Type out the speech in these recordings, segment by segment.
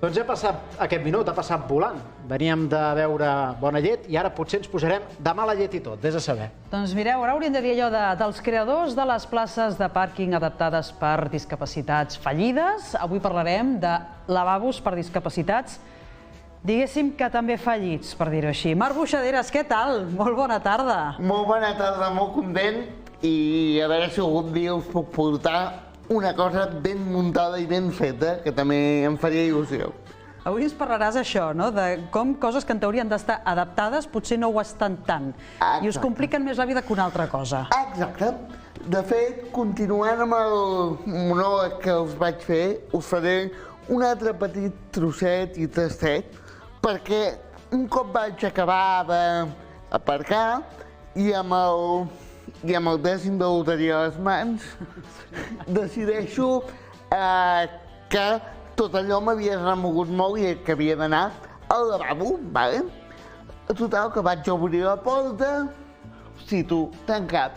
Doncs ja ha passat aquest minut, ha passat volant. Veníem de veure bona llet i ara potser ens posarem de mala llet i tot, vés a saber. Doncs mireu, ara hauríem de dir allò dels creadors de les places de pàrquing adaptades per discapacitats fallides. Avui parlarem de lavabos per discapacitats, diguéssim que també fallits, per dir-ho així. Marc Buixaderes, què tal? Molt bona tarda. Molt bona tarda, molt content i a veure si algun dia us puc portar una cosa ben muntada i ben feta, que també em faria il·lusió. Avui ens parlaràs això, no? De com coses que en teoria han d'estar adaptades potser no ho estan tant. I us compliquen més la vida que una altra cosa. Exacte. De fet, continuant amb el monòleg que us vaig fer, us faré un altre petit trosset i tastet, perquè un cop vaig acabar d'aparcar i amb el dècim de loteria a les mans, decideixo que tot allò m'havia remogut molt i que havia d'anar al lavabo, vale? Total, que vaig obrir la porta, cito, tancat.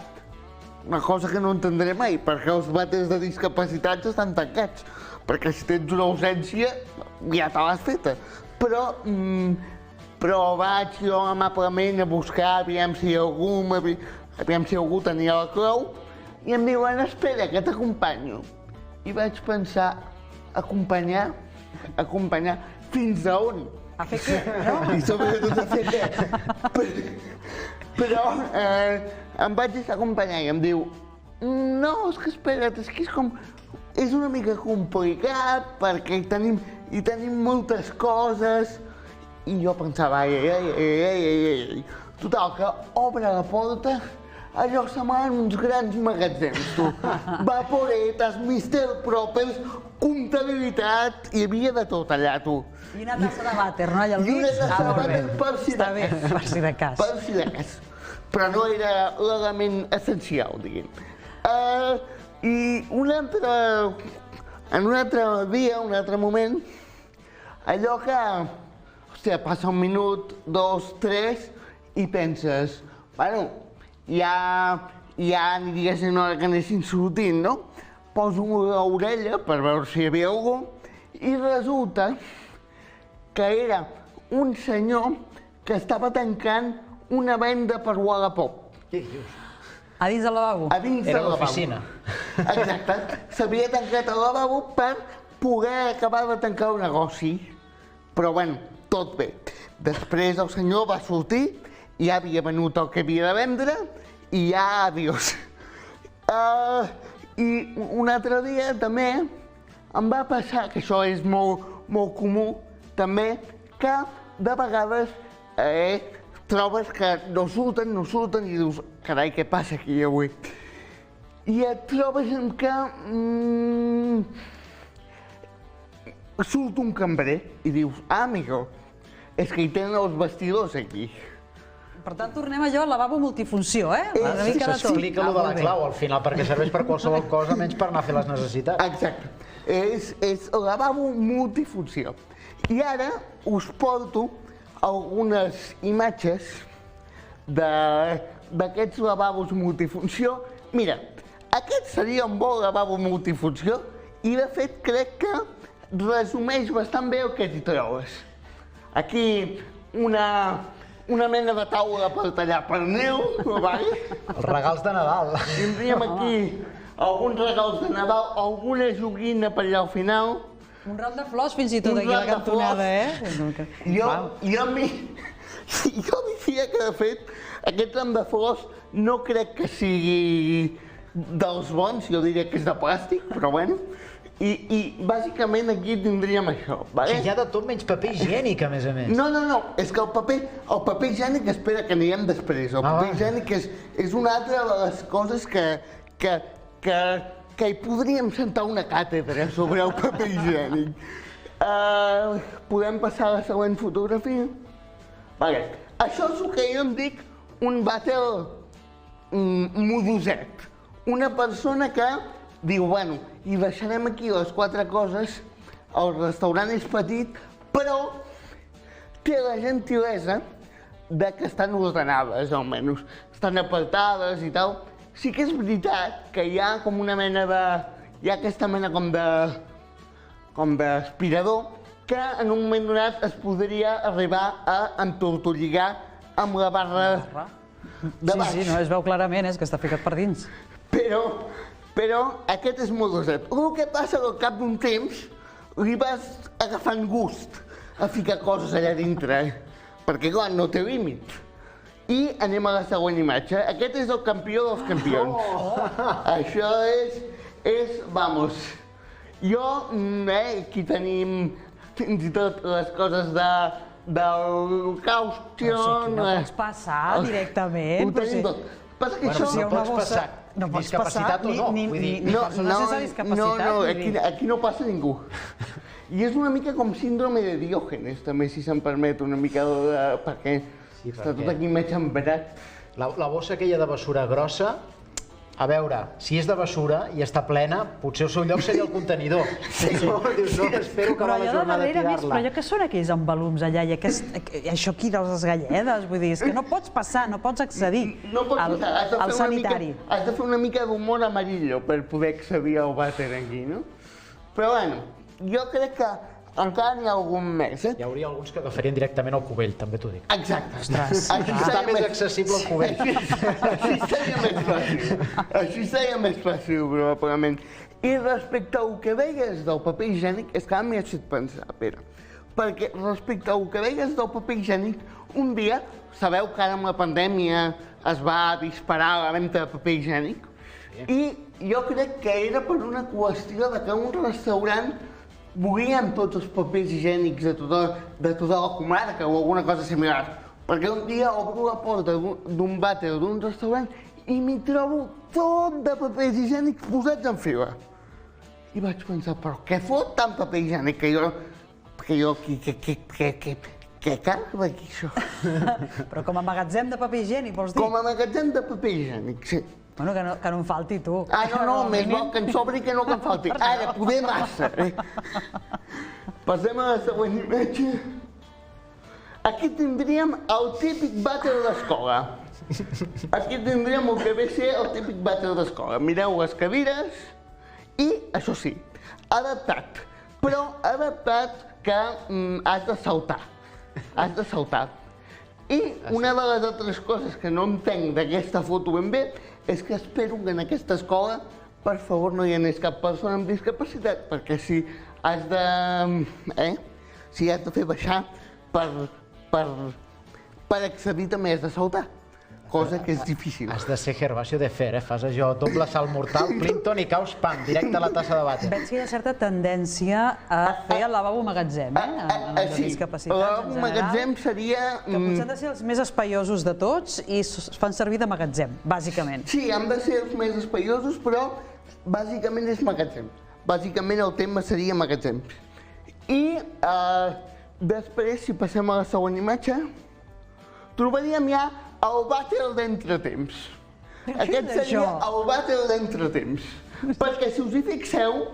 Una cosa que no entendré mai, perquè els vàters de discapacitats estan tancats, perquè si tens una ausència ja te l'has feta. Però vaig jo amablement a buscar, aviam si algú tenia la clau, i em diuen, espera, que t'acompanyo. I vaig pensar, acompanyar fins a on? A fer què, no? I sobretot a fer què? Però em vaig deixar acompanyar i em diu, no, és que espera't, és que és una mica complicat perquè hi tenim moltes coses. I jo pensava, ai. Total, que obre la porta, allò semblaven uns grans magatzems, tu. Vaporetes, Mr. Proppers, comptabilitat, hi havia de tot allà, tu. I una tassa de vàter, no? Allà al mig? I una tassa de vàter per si de Està bé, per si de cas. Per si de cas. Però no era l'element essencial, diguem. I en un altre dia, un altre moment, allò que, hòstia, passa un minut, dos, tres, i penses, bueno, ja diguéssim hora que anessin sortint, no? Poso l'orella per veure si hi havia algú i resulta que era un senyor que estava tancant una venda per Wallapop. Què dius? A dins del lavabo? A dins del Era lavabo. l'oficina. Exacte. S'havia tancat el lavabo per poder acabar de tancar el negoci. Però bueno, tot bé. Després el senyor va sortir, ja havia venut el que havia de vendre i ja adiós. I un altre dia també em va passar, que això és molt comú també, que de vegades trobes que no surten i dius, carai, què passa aquí avui? I et trobes en que surt un cambrer i dius, amigo, és que hi tenen els vestidors aquí. Per tant, tornem a allò al lavabo multifunció, eh? Una mica de tot. S'explica allò de la clau al final, perquè serveix per qualsevol cosa menys per anar a fer les necessitats. Exacte. És el lavabo multifunció. I ara us porto algunes imatges d'aquests lavabos multifunció. Mira, aquest seria un bon lavabo multifunció i de fet crec que resumeix bastant bé el que t'hi trobes. Aquí una mena de taula per tallar pernil, vale? Els regals de Nadal. Tindríem aquí alguns regals de Nadal, alguna joguina per allà al final. Un ram de flors fins i tot aquí a la cantonada, eh? Jo diria que, de fet, aquest ram de flors no crec que sigui dels bons, jo diria que és de plàstic, però bueno. I bàsicament aquí tindríem això, vale? Hi ha de tot menys paper higiènic, a més a més. No, és que el paper higiènic, espera, que anirem després. El paper higiènic és una altra de les coses que hi podríem sentar una càtedra sobre el paper higiènic. Podem passar a la següent fotografia? Vale. Això és el que jo en dic un vàter modoset. Una persona que diu, bueno, i deixarem aquí les quatre coses, el restaurant és petit, però té la gentilesa de que estan ordenades, almenys. Estan apartades i tal. Sí que és veritat que hi ha com una mena de... hi ha aquesta mena com d'aspirador que en un moment donat es podria arribar a entortolligar amb la barra de baix. Sí, no, es veu clarament, és que està ficat per dins. Però aquest és molt doset. El que passa que al cap d'un temps li vas agafant gust a ficar coses allà dintre, perquè clar, no té límit. I anem a la següent imatge. Aquest és el campió dels campions. Això és, vamos, jo, aquí tenim fins i tot les coses del Caution. No pots passar directament. Ho tenim tot. Passa que això... no pots passar discapacitat o no. No sense discapacitat. No, aquí no passa ningú. I és una mica com síndrome de Diògenes, també, si se'm permet, una mica perquè està tot aquí mig embrat. La bossa aquella de bessura grossa, a veure, si és de bessura i està plena, potser el seu lloc seria el contenidor. Dius, no, espero que va la jornada a tirar-la. Però allò que són aquells embalums allà i això aquí de les galledes, vull dir, és que no pots passar, no pots accedir al sanitari. Has de fer una mica d'humor amarillo per poder accedir al vàter aquí, no? Però bueno, jo crec que encara n'hi ha algun més, Hi hauria alguns que agafarien directament al cubell, també t'ho dic. Exacte. Està més accessible al cubell. Així seria més fàcil. Així seria més fàcil, probablement. I respecte al que deies del paper higiènic, és que ara m'hi has fet pensar, Pere. Perquè respecte al que deies del paper higiènic, un dia, sabeu que ara amb la pandèmia es va disparar la venda de paper higiènic, i jo crec que era per una qüestió de que un restaurant volien tots els papers higiènics de tota la comarca o alguna cosa similar. Perquè un dia obro la porta d'un vàter d'un restaurant i m'hi trobo tot de papers higiènics posats en fila. I vaig pensar, però què fot tant paper higiènic que jo què carba aquí, això? Però com a magatzem de paper higiènic, vols dir? Com a magatzem de paper higiènic, sí. Bueno, que no en falti, tu. No, més bo que en sobri que no que en falti. Ara, poder massa. Passem a la següent imatge. Aquí tindríem el típic vàter d'escola. Aquí tindríem el que ve a ser el típic vàter d'escola. Mireu les cadires i, això sí, adaptat. Però adaptat que has de saltar. Has de saltar. I una de les altres coses que no entenc d'aquesta foto ben bé és que espero que en aquesta escola, per favor, no hi anés cap persona amb discapacitat, perquè si has de fer baixar per accedir també has de saltar, cosa que és difícil. Has de ser Gervasio de Fer, fas allò, doble salt mortal, Clinton i caus, pam, directe a la tassa de vàter. Veig que hi ha certa tendència a fer el lavabo magatzem, en els de discapacitats en general. El magatzem seria... Que potser han de ser els més espaiosos de tots i es fan servir de magatzem, bàsicament. Sí, han de ser els més espaiosos, però bàsicament és magatzem. Bàsicament el tema seria magatzem. I després, si passem a la següent imatge, trobaríem ja el vàter d'entretemps. Aquest seria el vàter d'entretemps. Perquè si us hi fixeu,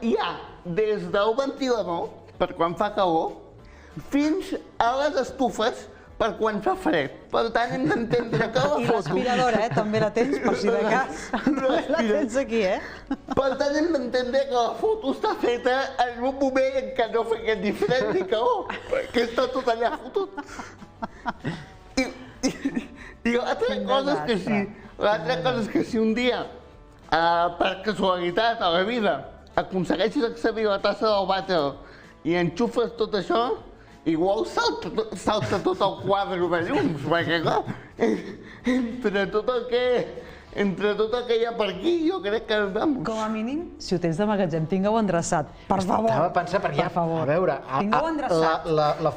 hi ha des del ventilador, per quan fa calor, fins a les estufes, per quan fa fred. Per tant, hem d'entendre que la foto... I l'aspiradora, també la tens, per si de cas. La tens aquí, Per tant, hem d'entendre que la foto està feta en un moment en què no fa ni fred ni calor, perquè està tot allà fotut. I l'altra cosa és que si un dia, per casualitat a la vida, aconsegueixes accedir a la tassa del vàter i enxufes tot això, igual salta tot el quadre de llums, perquè clar, entre tot el que hi ha per aquí, jo crec que... Com a mínim, si ho tens de magatzem, tingueu endreçat, per favor. Estava pensant, perquè ja, a veure,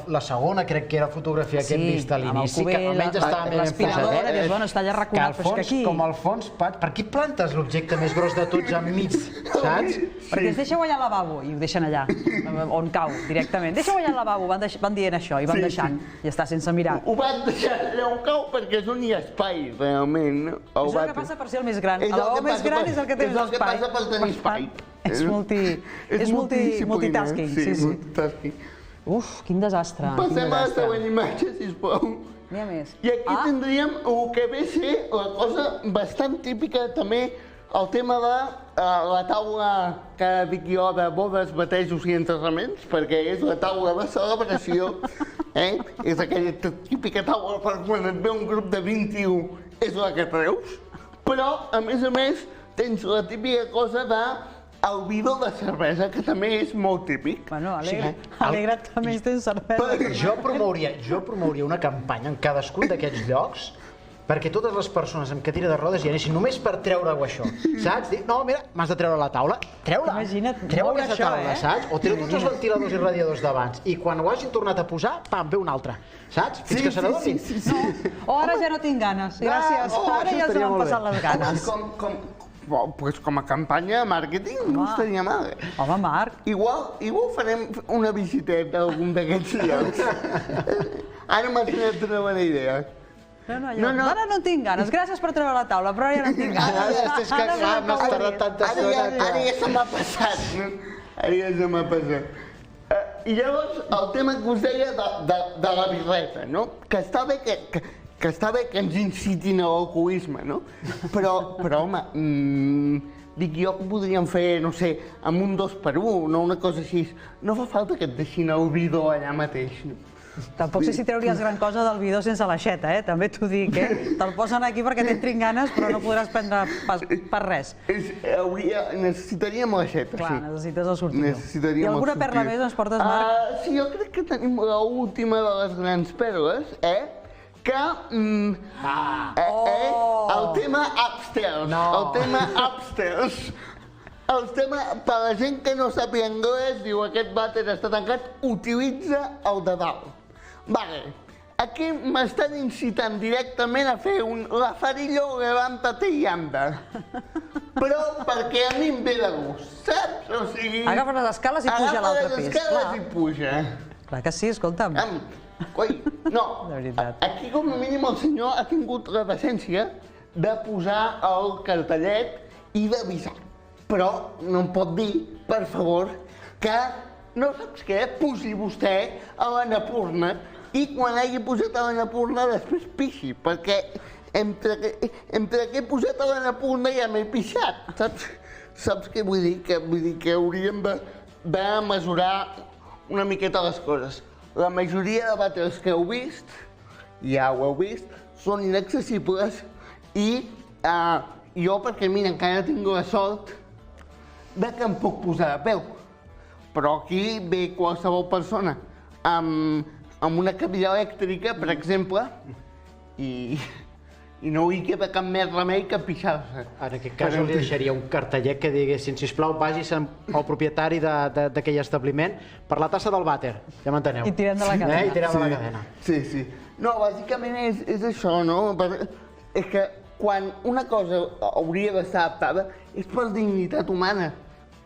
la segona crec que era fotografia que hem vist a l'inici, que almenys estava més l'aspiradora, que és bueno, està allà raconat, però és que aquí... Com al fons, per qui plantes l'objecte més gros de tots enmig, saps? Perquè es deixeu allà al lavabo i ho deixen allà, on cau, directament. Deixeu allà al lavabo, van dient això i van deixant, i està sense mirar. Ho van deixar allà on cau perquè és on hi ha espai, realment, no? És el que passa per ser el més gran. El lavabo més gran és el que té més espai. És el que passa per tenir espai. És multitasking. Sí, multitasking. Uf, quin desastre. Passem a la següent imatge, sisplau. N'hi ha més. I aquí tindríem el que ve a ser la cosa bastant típica també el tema de la taula que dic jo de bodes, batejos i enterraments, perquè és la taula de celebració, és aquella típica taula per quan et ve un grup de 21, és la que treus, però, a més, tens la típica cosa de el bidó de cervesa, que també és molt típic. Bueno, alegra't que més tens cervesa. Jo promouria una campanya en cadascun d'aquests llocs perquè totes les persones amb cadira de rodes hi anessin només per treure-ho això, saps? No, mira, m'has de treure la taula, treu-la, treu aquesta taula, saps? O treu tots els ventiladors i radiadors d'abans i quan ho hagin tornat a posar, pam, ve una altra, saps? Fins que se n'adonin. O ara ja no tinc ganes, gràcies, ara ja se m'han passat les ganes. Pues com a campanya de màrqueting no estaria mal. Home, Marc. Igual farem una visiteta a algun d'aquests llocs. Ara m'has fet una bona idea. Ara no tinc ganes, gràcies per treure la taula, però ara ja no tinc ganes. És que clar, no has tardat tanta estona. Ara ja se m'ha passat, ara ja se m'ha passat. I llavors, el tema que us deia de la birreta, no? Que està bé que ens incitin a l'alcoholisme, no? Però home, dic jo que podríem fer, no sé, amb un 2x1, no una cosa així. No fa falta que et deixin el bidó allà mateix, no? Tampoc sé si trauries gran cosa del bidó sense l'aixeta, també t'ho dic, Te'l posen aquí perquè t'entrin ganes, però no podràs prendre per res. Necessitaríem l'aixeta, sí. Clar, necessites el sortidor. I alguna perla més ens portes, Marc? Sí, jo crec que tenim l'última de les grans perles, que el tema upstairs, el tema, per la gent que no sàpiga anglès, diu aquest vàter està tancat, utilitza el de dalt. Vale, aquí m'estan incitant directament a fer un lazarillo, levántate y anda. Però perquè a mi em ve de gust, saps? O sigui... Agafa les escales i puja a l'altre pis. Agafa les escales i puja. Clar que sí, escolta'm. Coi, no, De veritat. aquí com a mínim el senyor ha tingut la decència de posar el cartellet i d'avisar. Però no em pot dir, per favor, que no saps què, posi vostè a l'Annapurna i quan hagi posat a l'Annapurna després pixi, perquè entre que he posat a l'Annapurna ja m'he pixat, saps? Saps què vull dir? Vull dir que hauríem de mesurar una miqueta les coses. La majoria de vàters que heu vist, ja ho heu vist, són inaccessibles i jo, perquè mira, encara tinc la sort de que em puc posar a peu. Però aquí ve qualsevol persona amb una cadira elèctrica, per exemple, i no hi queda cap més remei que pixar-se. En aquest cas jo li deixaria un cartellet que diguessin, sisplau, vagis al propietari d'aquell establiment per la tassa del vàter, ja m'enteneu? I tirem de la cadena. I tirem de la cadena. Sí. No, bàsicament és això, no? És que quan una cosa hauria d'estar adaptada és per dignitat humana.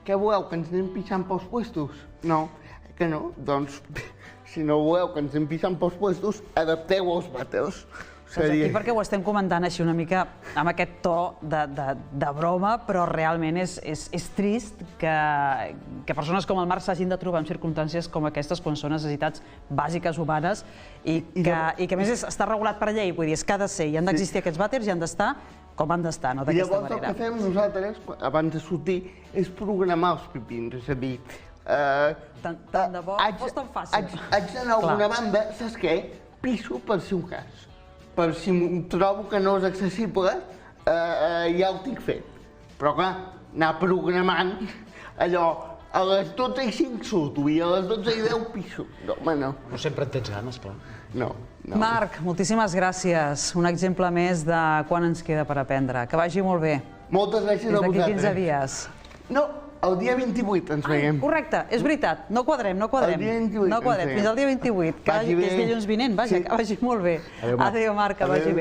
Què voleu, que ens anem pixant pels puestos? No, que no? Doncs, si no voleu que ens anem pixant pels puestos, adapteu els vàters. Doncs aquí perquè ho estem comentant així una mica amb aquest to de broma, però realment és trist que persones com el Marc s'hagin de trobar en circumstàncies com aquestes quan són necessitats bàsiques humanes i que a més està regulat per llei, vull dir, és que ha de ser, hi han d'existir aquests vàters i han d'estar com han d'estar, no d'aquesta manera. I llavors el que fem nosaltres, abans de sortir, és programar els pipins, és a dir... Tant de bo, fos tan fàcil. Haig d'anar a alguna banda, saps què? Piso per si un cas. Per si trobo que no és accessible, ja ho tinc fet. Però clar, anar programant allò, a les 12:05 surto i a les 12:10 piso. No, home, no. No sempre en tens ganes, clar. No. Marc, moltíssimes gràcies. Un exemple més de quan ens queda per aprendre. Que vagi molt bé. Moltes gràcies a vosaltres. Des d'aquí 15 dies. No, el dia 28 ens veiem. Correcte, és veritat. No quadrem. El dia 28 no quadrem. Fins al dia 28, que és dilluns vinent. Vaja, que vagi molt bé. Adéu, Marc, que vagi bé.